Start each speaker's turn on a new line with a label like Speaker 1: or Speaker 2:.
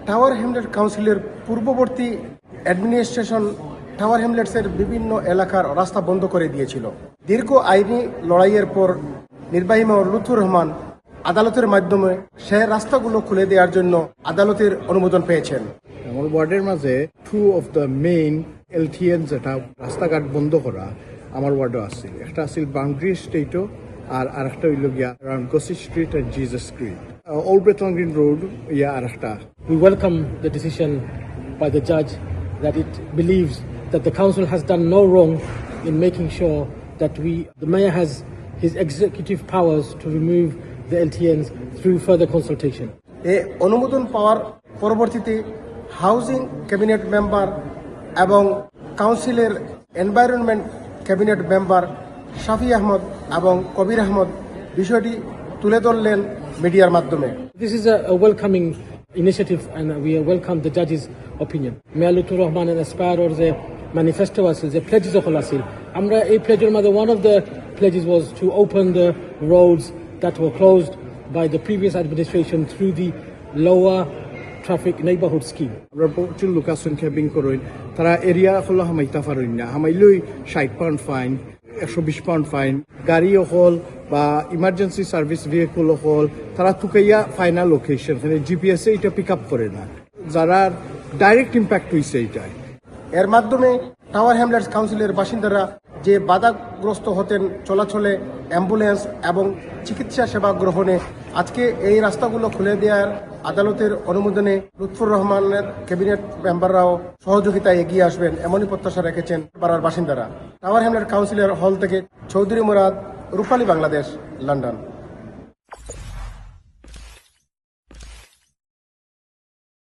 Speaker 1: Tower Hamlet কাউন্সিলের পূর্ববর্তী administration tower হ্যামলেটসের বিভিন্ন এলাকার রাস্তা বন্ধ করে দিয়েছিল। দীর্ঘ আইনি লড়াইয়ের পর নির্বাহী মেয়র লুৎফুর রহমান আদালতের মাধ্যমে সে রাস্তাগুলো খুলে দেওয়ার জন্য আদালতের অনুমোদন পেয়েছেন।
Speaker 2: আমার ওয়ার্ডের মাঝে টু অফ দ্য মেইন এলটিএন যেটা রাস্তাঘাট বন্ধ করা আমার ওয়ার্ডও আছিল। একটা আছিল বাউন্ডারি স্টেটও আর আরেকটা হইল গিয়া around Gossi Street and Jesus Street. Old Bretland Green Road ইয়া আরেকটা।
Speaker 3: We welcome the decision by the judge that it believes that the council has done no wrong in making sure that the mayor has his executive powers to remove the LTNs through further consultation.
Speaker 1: এই অনুমোদন পাওয়ার পরবর্তীতে housing cabinet member এবং কাউন্সিলের environment cabinet member শাফি আহমদ এবং কবির আহমদ বিষয়টি তুলে ধরলেন মিডিয়ার মাধ্যমে।
Speaker 3: This is a welcoming initiative and we welcome the judge's opinion. Mayor Lutfur Rahman and Aspire যে manifesto আছিল, যে pledges সকল আছিল, আমরা এই pledgeর মধ্যে one of the pledges was to open the roads that were closed by the previous administration through the lower traffic neighborhood scheme.
Speaker 2: আমরা প্রচুর লোক আছেন ক্যাম্পিং করেন, তারা এরিয়া হলো হামাইতা পারেন না, হামাইলই 60 পাউন্ড ফাইন, 120 পাউন্ড ফাইন, গাড়ি হল বা ইমার্জেন্সি সার্ভিস ভেহিকল হল তারা তুকাইয়া ফাইনাল লোকেশন জিপিএস এটা পিক আপ করে না, যারা ডাইরেক্ট ইম্প্যাক্ট হয়েছে এটাই।
Speaker 1: এর মাধ্যমে টাওয়ার হ্যামলেটস কাউন্সিলের বাসিন্দারা যে বাধাগ্রস্ত হতেন চলাচলে, অ্যাম্বুলেন্স এবং চিকিৎসা সেবা গ্রহণে, আজকে এই রাস্তাগুলো খুলে দেওয়ার আদালতের অনুমোদনে লুৎফুর রহমানের ক্যাবিনেট মেম্বাররাও সহযোগিতায় এগিয়ে আসবেন এমনই প্রত্যাশা রেখেছেন পাড়ার বাসিন্দারা। টাওয়ার হ্যামলেট কাউন্সিলের হল থেকে চৌধুরী মুরাদ, রূপালী বাংলাদেশ, লন্ডন।